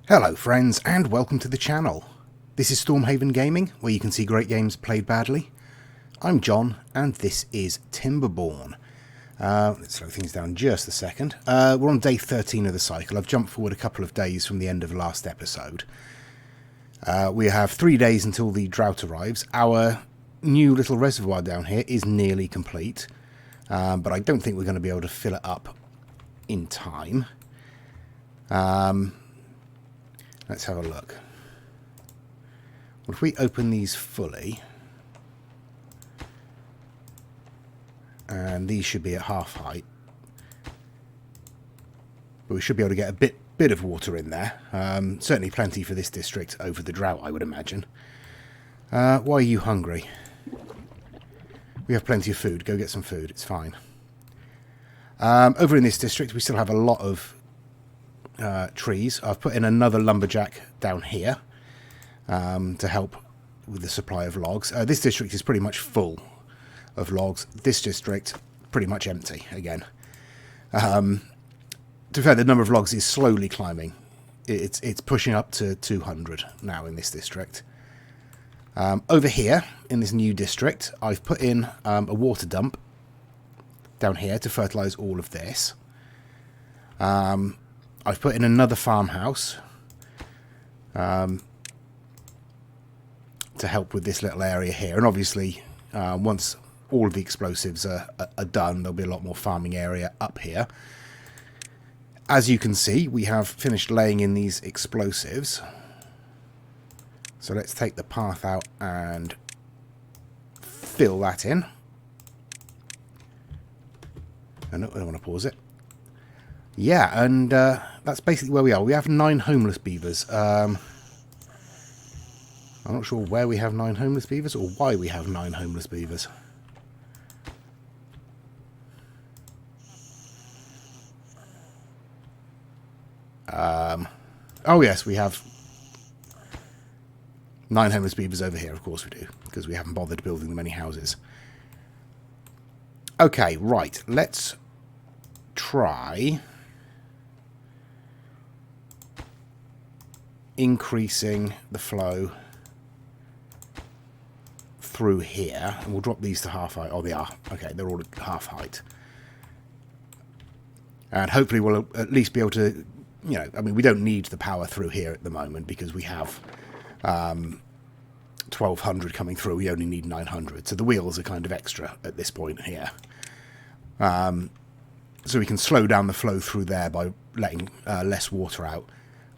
Hello friends and welcome to the channel. This is Stormhaven Gaming, where you can see great games played badly. I'm John and this is Timberborn. Let's slow things down just a second. We're on day 13 of the cycle. I've jumped forward a couple of days from the end of last episode. We have 3 days until the Drought arrives. Our new little reservoir down here is nearly complete, but I don't think we're going to be able to fill it up in time. Let's have a look. Well, if we open these fully, and these should be at half height, but we should be able to get a bit of water in there. Certainly plenty for this district over the Drought, I would imagine. Why are you hungry? We have plenty of food. Go get some food. It's fine. Over in this district, we still have a lot of trees. I've put in another lumberjack down here to help with the supply of logs. This district is pretty much full of logs. This district pretty much empty again. To be fair, the number of logs is slowly climbing. It's pushing up to 200 now in this district. Over here in this new district, I've put in a water dump down here to fertilise all of this. I've put in another farmhouse to help with this little area here. And obviously, once all of the explosives are done, there'll be a lot more farming area up here. As you can see, we have finished laying in these explosives. So let's take the path out and fill that in. Oh, no, I don't want to pause it. Yeah, and that's basically where we are. We have 9 homeless beavers. I'm not sure where we have 9 homeless beavers or why we have 9 homeless beavers. Oh yes, we have 9 homeless beavers over here. Of course we do, because we haven't bothered building them any houses. Okay, right. Let's try increasing the flow through here, and we'll drop these to half height. Oh, they are. Okay, they're all at half height. And hopefully we'll at least be able to, you know, I mean, we don't need the power through here at the moment because we have 1200 coming through. We only need 900. So the wheels are kind of extra at this point here. So we can slow down the flow through there by letting less water out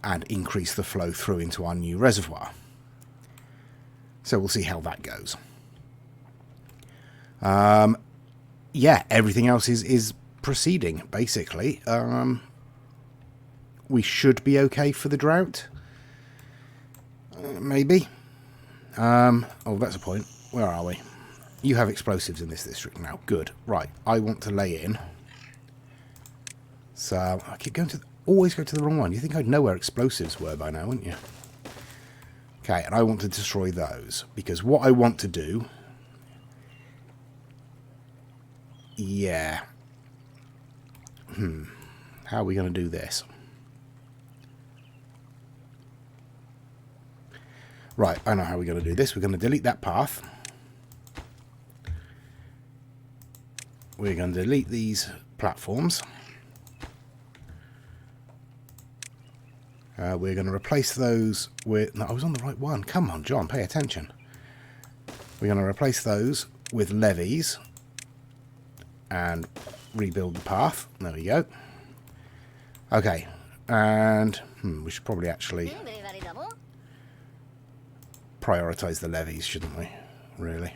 and increase the flow through into our new reservoir. So we'll see how that goes. Yeah, everything else is proceeding, basically. We should be okay for the Drought. Maybe. Oh, that's a point. Where are we? You have explosives in this district now. Good. Right, I want to lay in. So, I keep going to... Always go to the wrong one. You think I'd know where explosives were by now, wouldn't you? Okay, and I want to destroy those. Because what I want to do... Yeah. How are we going to do this? Right, I know how we're going to do this. We're going to delete that path. We're going to delete these platforms. We're going to replace those with... No, I was on the right one. Come on, John, pay attention. We're going to replace those with levees and rebuild the path. There we go. Okay, and we should probably actually prioritize the levees, shouldn't we? Really?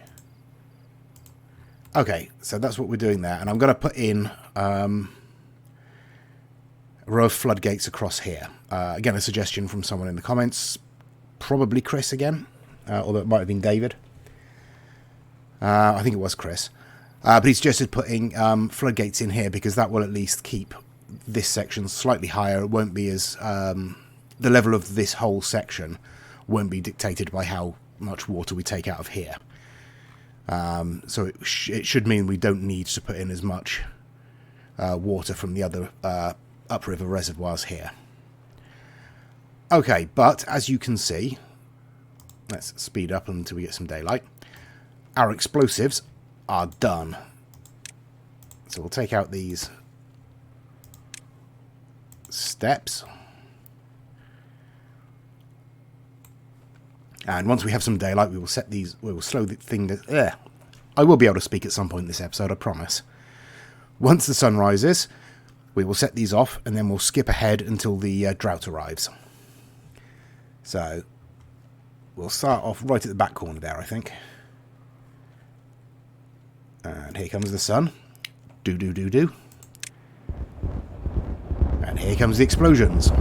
Okay, so that's what we're doing there. And I'm going to put in... a row of floodgates across here. Again, a suggestion from someone in the comments. Probably Chris again. Although it might have been David. I think it was Chris. But he suggested putting floodgates in here because that will at least keep this section slightly higher. It won't be as... the level of this whole section won't be dictated by how much water we take out of here. So it should mean we don't need to put in as much water from the other upriver reservoirs here. Okay, but as you can see, let's speed up until we get some daylight. Our explosives are done. So we'll take out these steps. And once we have some daylight, we will set these, we will slow the thing down. I will be able to speak at some point in this episode, I promise. Once the sun rises, we will set these off, and then we'll skip ahead until the drought arrives. So, we'll start off right at the back corner there, I think. And here comes the sun. Do. And here comes the explosions.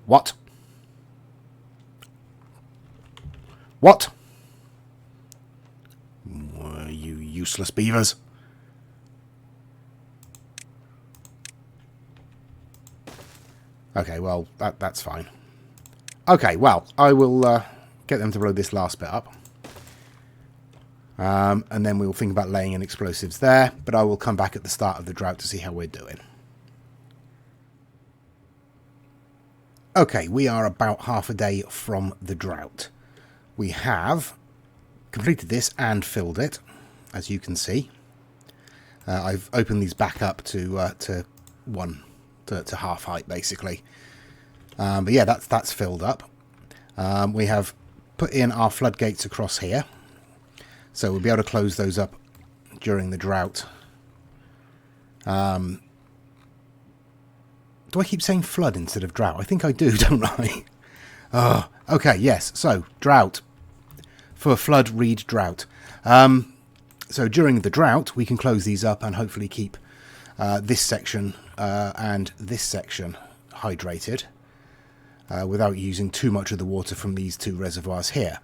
What? What? You useless beavers. Okay, well, that's fine. Okay, well, I will get them to blow this last bit up. And then we'll think about laying in explosives there, but I will come back at the start of the drought to see how we're doing. Okay, we are about half a day from the drought. We have completed this and filled it, as you can see. I've opened these back up to half height, basically. But yeah, that's filled up. We have put in our floodgates across here, so we'll be able to close those up during the drought. Do I keep saying flood instead of drought? I think I do, don't I? Oh, okay, yes. So, drought. For flood, read drought. So during the drought, we can close these up and hopefully keep this section and this section hydrated without using too much of the water from these two reservoirs here.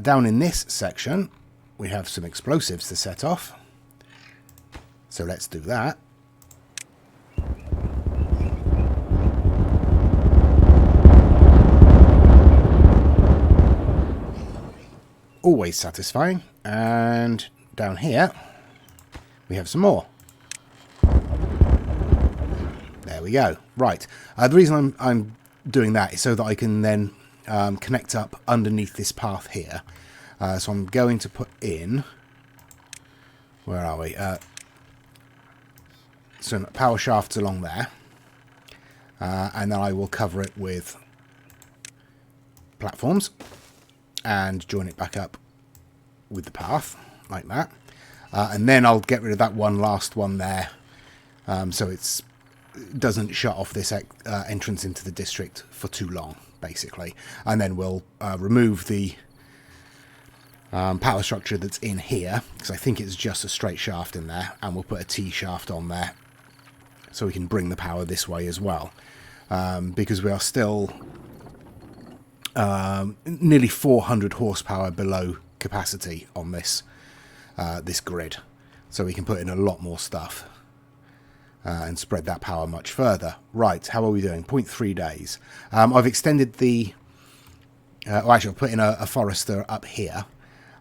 Down in this section, we have some explosives to set off. So let's do that. Always satisfying. And down here we have some more. There we go. Right. The reason I'm doing that is so that I can then connect up underneath this path here. So I'm going to put in, where are we? Some power shafts along there, and then I will cover it with platforms and join it back up with the path, like that. And then I'll get rid of that one last one there, so it doesn't shut off this entrance into the district for too long, basically. And then we'll remove the power structure that's in here, because I think it's just a straight shaft in there, and we'll put a T shaft on there, so we can bring the power this way as well. Because we are still nearly 400 horsepower below capacity on this this grid, so we can put in a lot more stuff and spread that power much further. Right, how are we doing? 0.3 days. I've extended the actually I've put in a forester up here,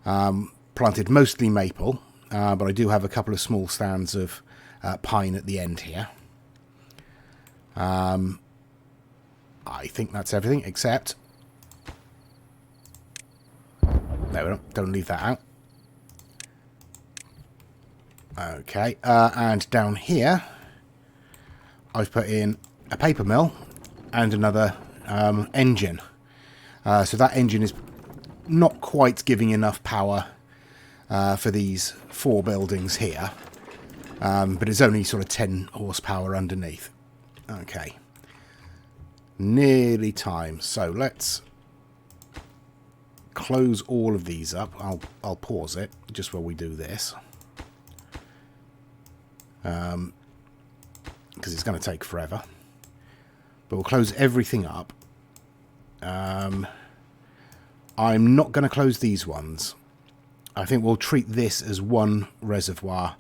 planted mostly maple, but I do have a couple of small stands of pine at the end here. I think that's everything, except no, don't leave that out. Okay, and down here I've put in a paper mill and another engine. So that engine is not quite giving enough power for these 4 buildings here, but it's only sort of 10 horsepower underneath. Okay, nearly time. So let's close all of these up. I'll pause it just while we do this, because it's going to take forever. But we'll close everything up. I'm not going to close these ones. I think we'll treat this as one reservoir,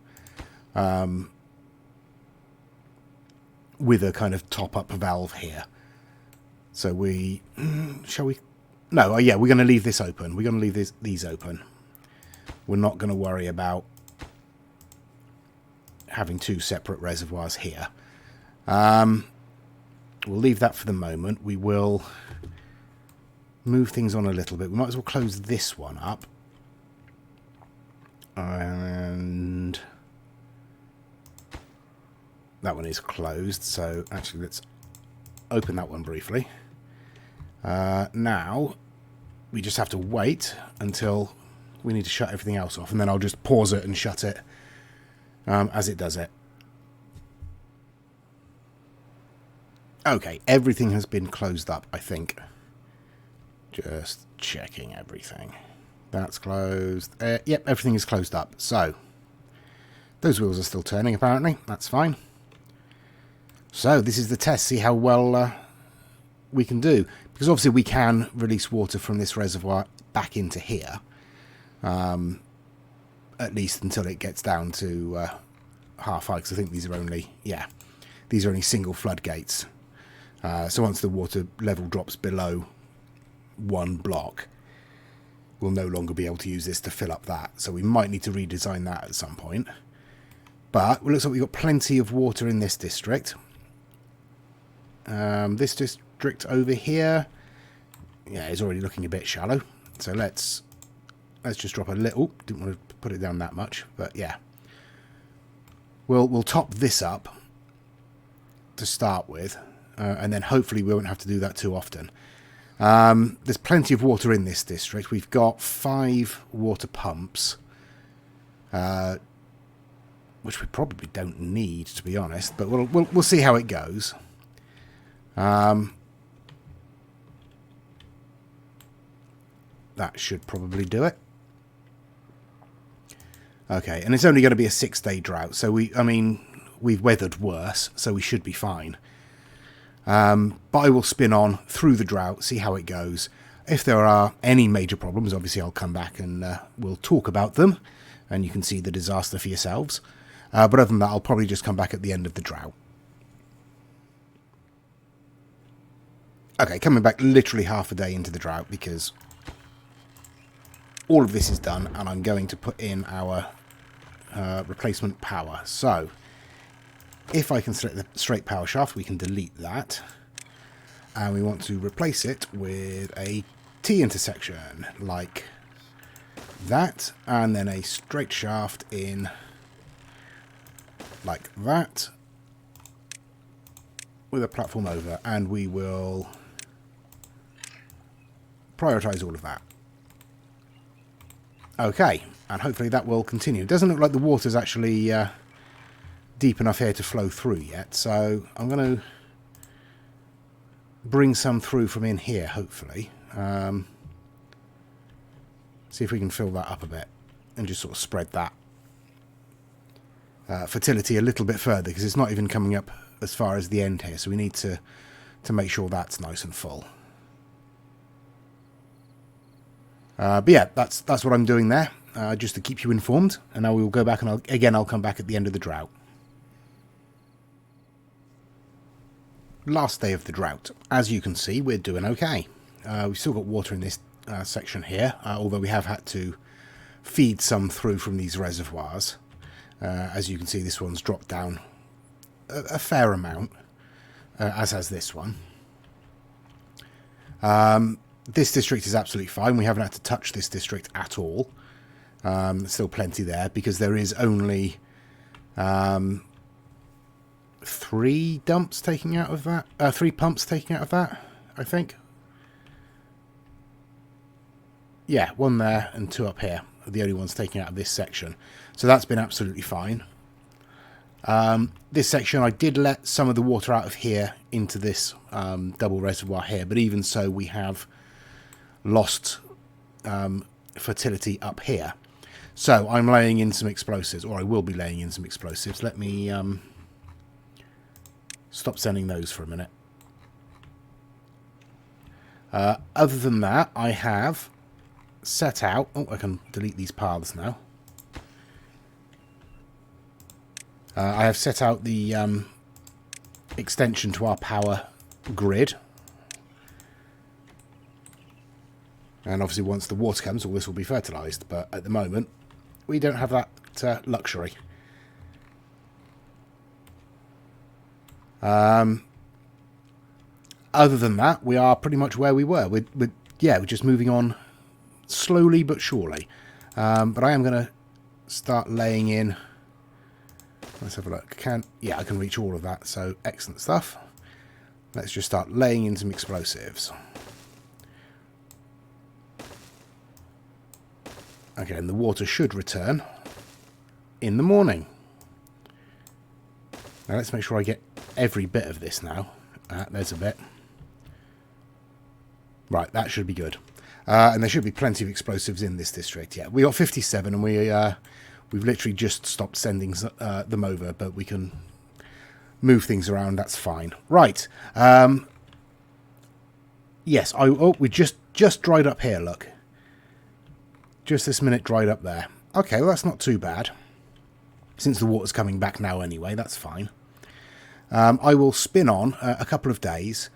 with a kind of top-up valve here. So we... shall we... No, yeah, we're going to leave this open. We're going to leave these open. We're not going to worry about having two separate reservoirs here. We'll leave that for the moment. We will move things on a little bit. We might as well close this one up. And that one is closed, so actually let's open that one briefly. Now we just have to wait until we need to shut everything else off, and then I'll just pause it and shut it as it does it. Okay, everything has been closed up, I think. Just checking everything. That's closed. Yep, everything is closed up. So, those wheels are still turning, apparently. That's fine. So, this is the test. See how well we can do. Because obviously we can release water from this reservoir back into here. At least until it gets down to half high. Because I think these are only, these are only single floodgates. So once the water level drops below one block, we'll no longer be able to use this to fill up that. So we might need to redesign that at some point. But it looks like we've got plenty of water in this district. This district over here, is already looking a bit shallow. So let's just drop a little. Didn't want to put it down that much, but yeah. We'll top this up to start with, and then hopefully we won't have to do that too often. There's plenty of water in this district. We've got 5 water pumps, which we probably don't need, to be honest. But we'll see how it goes. That should probably do it. Okay, and it's only going to be a 6-day drought, so we've weathered worse, so we should be fine. But I will spin on through the drought, see how it goes. If there are any major problems, obviously I'll come back and we'll talk about them, and you can see the disaster for yourselves. But other than that, I'll probably just come back at the end of the drought. Okay, coming back literally half a day into the drought, because all of this is done, and I'm going to put in our replacement power. So, if I can select the straight power shaft, we can delete that. And we want to replace it with a T-intersection, like that. And then a straight shaft in like that, with a platform over. And we will prioritize all of that. Okay, and hopefully that will continue. It doesn't look like the water's actually deep enough here to flow through yet, so I'm going to bring some through from in here, hopefully. See if we can fill that up a bit and just sort of spread that fertility a little bit further, because it's not even coming up as far as the end here, so we need to make sure that's nice and full. But yeah, that's what I'm doing there, just to keep you informed. And now we will go back, and I'll come back at the end of the drought. Last day of the drought. As you can see, we're doing okay. We've still got water in this section here, although we have had to feed some through from these reservoirs. As you can see, this one's dropped down a fair amount, as has this one. This district is absolutely fine. We haven't had to touch this district at all. There's still plenty there, because there is only 3 dumps taking out of that. 3 pumps taking out of that, I think. Yeah, 1 there and 2 up here are the only ones taking out of this section. So that's been absolutely fine. This section, I did let some of the water out of here into this double reservoir here, but even so, we have lost fertility up here. So I'm laying in some explosives, or I will be laying in some explosives. Let me stop sending those for a minute. Other than that, I have set out... Oh, I can delete these paths now. I have set out the extension to our power grid. And obviously once the water comes, all this will be fertilised. But at the moment, we don't have that luxury. Other than that, we are pretty much where we were. We're just moving on slowly but surely. But I am going to start laying in. Let's have a look. I can reach all of that, so excellent stuff. Let's just start laying in some explosives. Okay, and the water should return in the morning. Now let's make sure I get every bit of this now. There's a bit. Right, that should be good. And there should be plenty of explosives in this district. Yeah, we got 57 and we've literally just stopped sending them over, but we can move things around. That's fine. Right. Yes, we just dried up here, look. Just this minute dried up there. Okay, well, that's not too bad. Since the water's coming back now anyway, that's fine. I will spin on a couple of days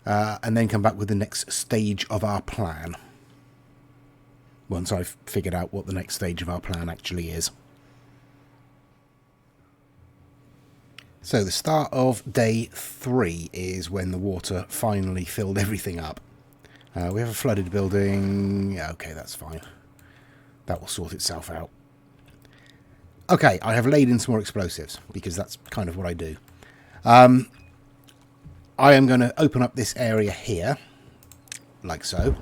and then come back with the next stage of our plan. Once I've figured out what the next stage of our plan actually is. So the start of day 3 is when the water finally filled everything up. We have a flooded building. Okay, that's fine. That will sort itself out. Okay, I have laid in some more explosives because that's kind of what I do. I am going to open up this area here, like so.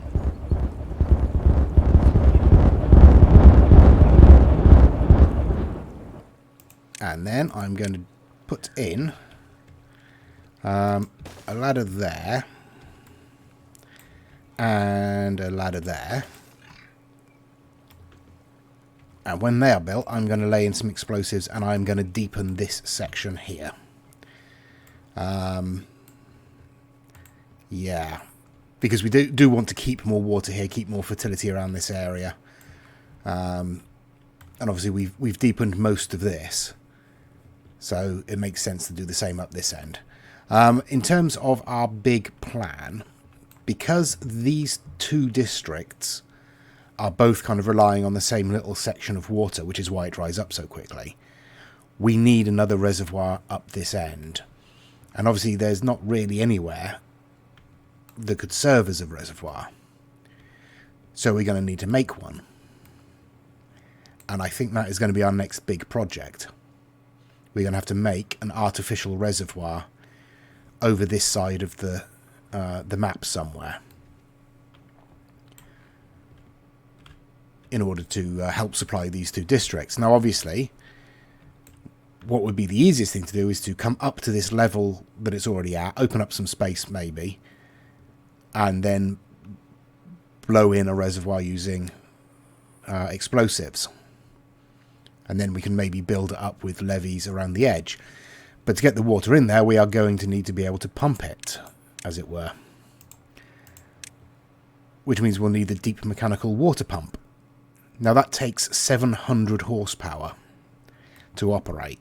And then I'm going to put in a ladder there and a ladder there. And when they are built, I'm going to lay in some explosives and I'm going to deepen this section here. Yeah, because we do want to keep more water here, keep more fertility around this area. And obviously we've deepened most of this. So it makes sense to do the same up this end. In terms of our big plan, because these two districts are both kind of relying on the same little section of water, which is why it dries up so quickly, we need another reservoir up this end. And obviously there's not really anywhere that could serve as a reservoir. So we're going to need to make one. And I think that is going to be our next big project. We're going to have to make an artificial reservoir over this side of the map somewhere, in order to help supply these two districts. Now, obviously, what would be the easiest thing to do is to come up to this level that it's already at, open up some space maybe, and then blow in a reservoir using explosives. And then we can maybe build it up with levees around the edge. But to get the water in there, we are going to need to be able to pump it, as it were. Which means we'll need the deep mechanical water pump. Now that takes 700 horsepower to operate,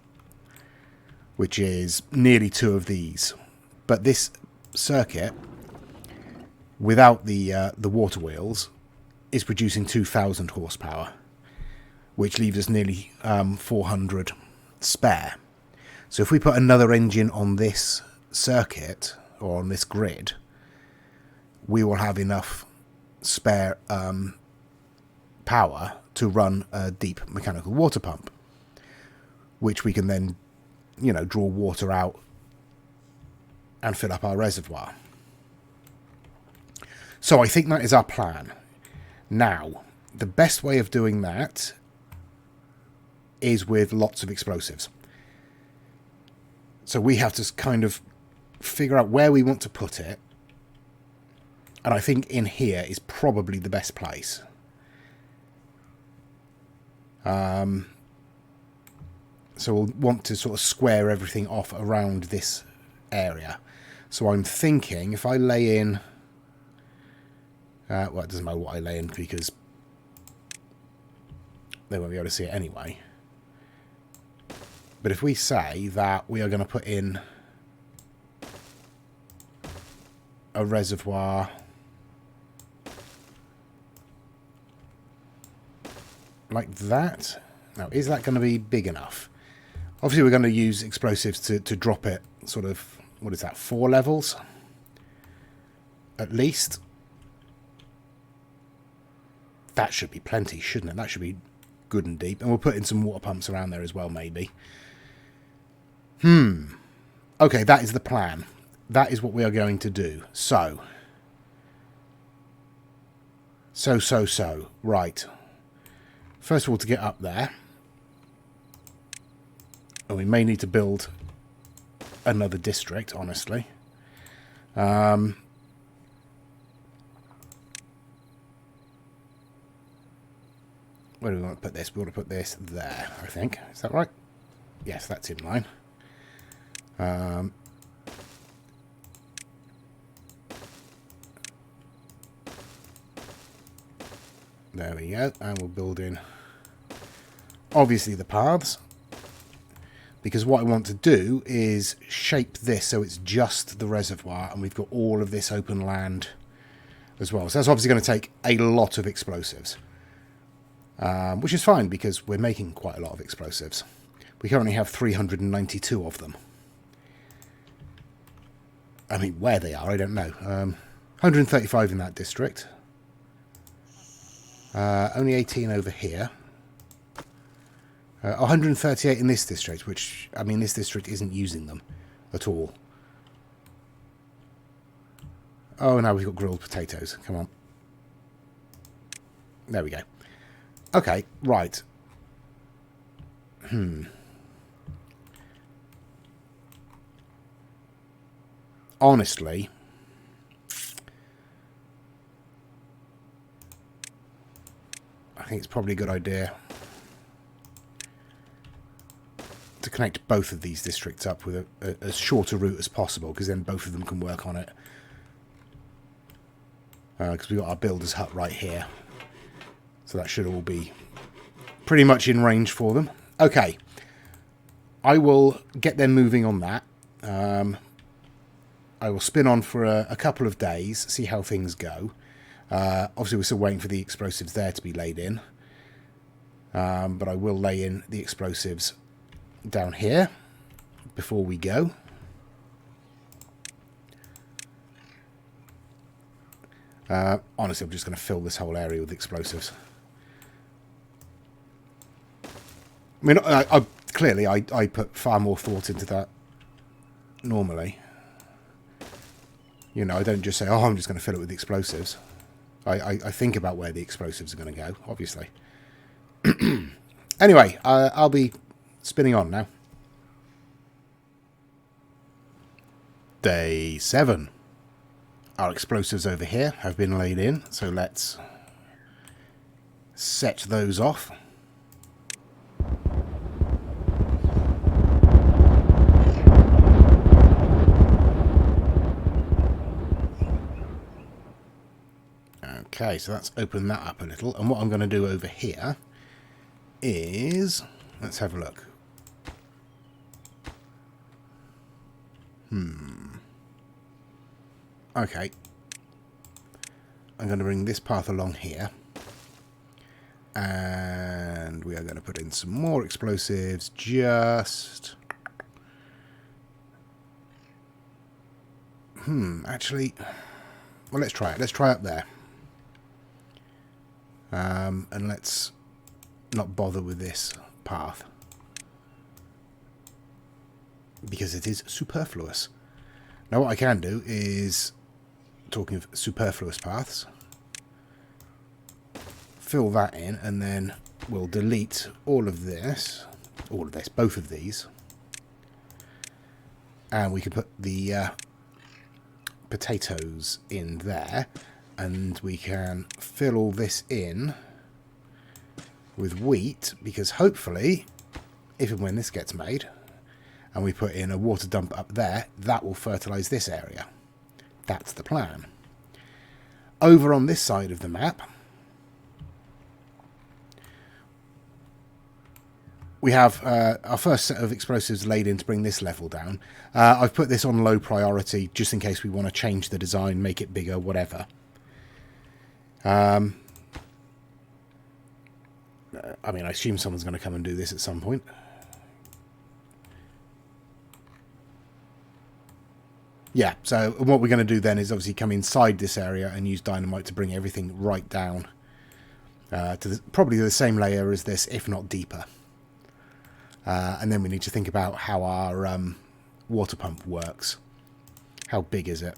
which is nearly 2 of these. But this circuit, without the water wheels, is producing 2,000 horsepower, which leaves us nearly 400 spare. So if we put another engine on this circuit, or on this grid, we will have enough spare power to run a deep mechanical water pump, which we can then, draw water out and fill up our reservoir. So I think that is our plan. Now, the best way of doing that is with lots of explosives. So we have to kind of figure out where we want to put it. And I think in here is probably the best place. So we'll want to sort of square everything off around this area. So I'm thinking if I lay in... well, it doesn't matter what I lay in because they won't be able to see it anyway. But if we say that we are going to put in a reservoir like that. Now, is that going to be big enough? Obviously, we're going to use explosives to drop it sort of, what is that, 4 levels? At least. That should be plenty, shouldn't it? That should be good and deep. And we'll put in some water pumps around there as well, maybe. Okay, that is the plan. That is what we are going to do. So. Right. First of all, to get up there. And we may need to build another district, honestly. Where do we want to put this? We want to put this there, I think. Is that right? Yes, that's in line. There we go. And we'll build in, obviously, the paths. Because what I want to do is shape this so it's just the reservoir and we've got all of this open land as well. So that's obviously going to take a lot of explosives. Which is fine because we're making quite a lot of explosives. We currently have 392 of them. I mean, where they are, I don't know. 135 in that district. Only 18 over here. 138 in this district, which, I mean, this district isn't using them at all. Oh, now we've got grilled potatoes. Come on. There we go. Okay, right. Honestly, I think it's probably a good idea to connect both of these districts up with as short a route as possible, because then both of them can work on it. Because we've got our builder's hut right here. So that should all be pretty much in range for them. Okay. I will get them moving on that. I will spin on for a couple of days, see how things go. Obviously, we're still waiting for the explosives there to be laid in. But I will lay in the explosives down here before we go. Honestly, I'm just going to fill this whole area with explosives. I mean, clearly I put far more thought into that normally. You know, I don't just say, oh, I'm just going to fill it with explosives. I think about where the explosives are going to go, obviously. Anyway, I'll be spinning on now. Day 7. Our explosives over here have been laid in, so let's set those off. Okay, so that's opened that up a little, and what I'm going to do over here is, let's have a look. Okay. I'm going to bring this path along here. And we are going to put in some more explosives, just... actually... Well, let's try it. Let's try up there. And let's not bother with this path. Because it is superfluous. Now what I can do is, talking of superfluous paths, fill that in and then we'll delete all of this, both of these. And we can put the potatoes in there and we can fill all this in with wheat, because hopefully, if and when this gets made, and we put in a water dump up there, that will fertilise this area. That's the plan. Over on this side of the map, we have our first set of explosives laid in to bring this level down. I've put this on low priority, just in case we want to change the design, make it bigger, whatever. I mean, I assume someone's going to come and do this at some point. Yeah, so what we're going to do then is obviously come inside this area and use dynamite to bring everything right down to probably the same layer as this, if not deeper. And then we need to think about how our water pump works. How big is it?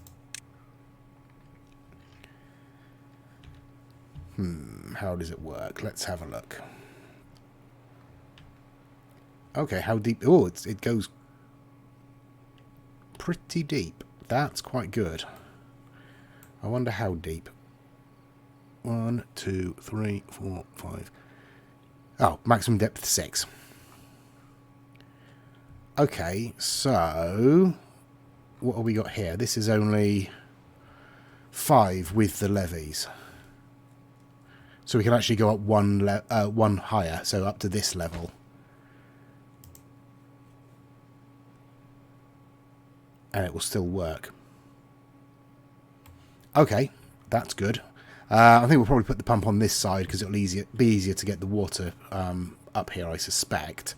How does it work? Let's have a look. Okay, how deep? Oh, it goes pretty deep. That's quite good. I wonder how deep. 1, 2, 3, 4, 5. Oh, maximum depth 6. Okay, so what have we got here? This is only 5 with the levees. So we can actually go up one higher, so up to this level. And it will still work. Okay, that's good. I think we'll probably put the pump on this side because it'll be easier to get the water up here, I suspect.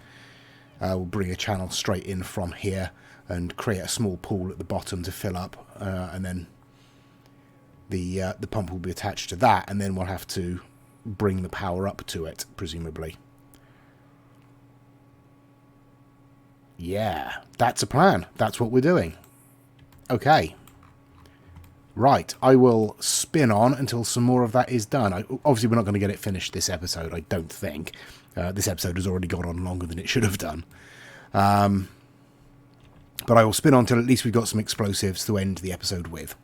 We'll bring a channel straight in from here and create a small pool at the bottom to fill up, and then the pump will be attached to that, and then we'll have to bring the power up to it, presumably. Yeah, that's a plan. That's what we're doing. Okay. Right, I will spin on until some more of that is done. Obviously, we're not going to get it finished this episode, I don't think. This episode has already gone on longer than it should have done. But I will spin on till at least we've got some explosives to end the episode with.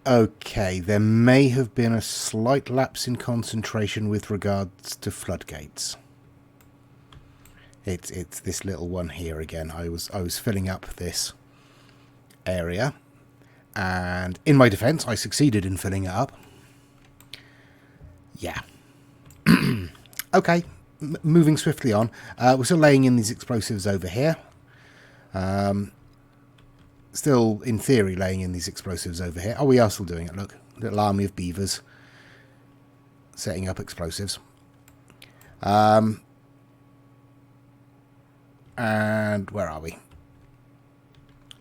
Okay, there may have been a slight lapse in concentration with regards to floodgates. It's this little one here again. I was filling up this area, and in my defense, I succeeded in filling it up. Yeah. Okay, moving swiftly on. We're still laying in these explosives over here. Still, in theory, laying in these explosives over here. Oh, we are still doing it, look. Little army of beavers setting up explosives. And where are we?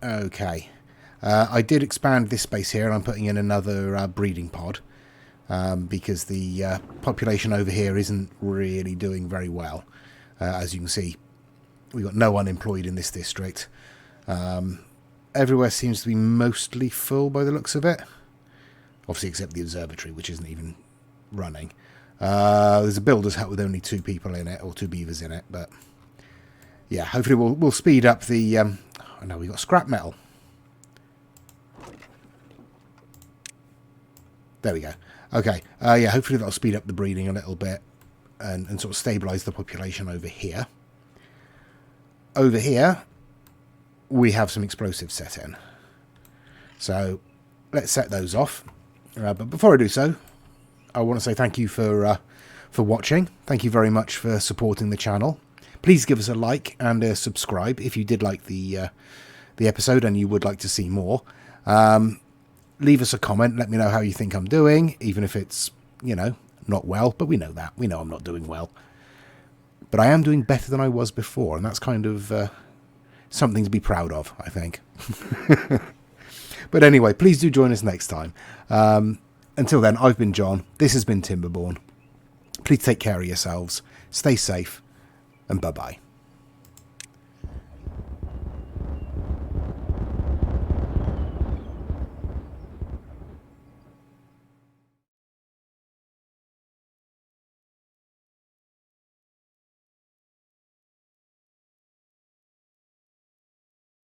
Okay. I did expand this space here, and I'm putting in another breeding pod. Because the population over here isn't really doing very well. As you can see, we've got no one employed in this district. Everywhere seems to be mostly full by the looks of it. Obviously, except the observatory, which isn't even running. There's a builder's hut with only 2 people in it, or 2 beavers in it. But yeah, hopefully we'll speed up the... oh no, we've got scrap metal. There we go. Okay, yeah, hopefully that'll speed up the breeding a little bit and sort of stabilise the population over here. Over here, we have some explosives set in. So, let's set those off. But before I do so, I want to say thank you for watching. Thank you very much for supporting the channel. Please give us a like and a subscribe if you did like the episode and you would like to see more. Leave us a comment. Let me know how you think I'm doing, even if it's, you know, not well. But we know that. We know I'm not doing well. But I am doing better than I was before, and that's kind of something to be proud of, I think. But anyway, please do join us next time. Until then, I've been John. This has been Timberborn. Please take care of yourselves. Stay safe, and bye-bye.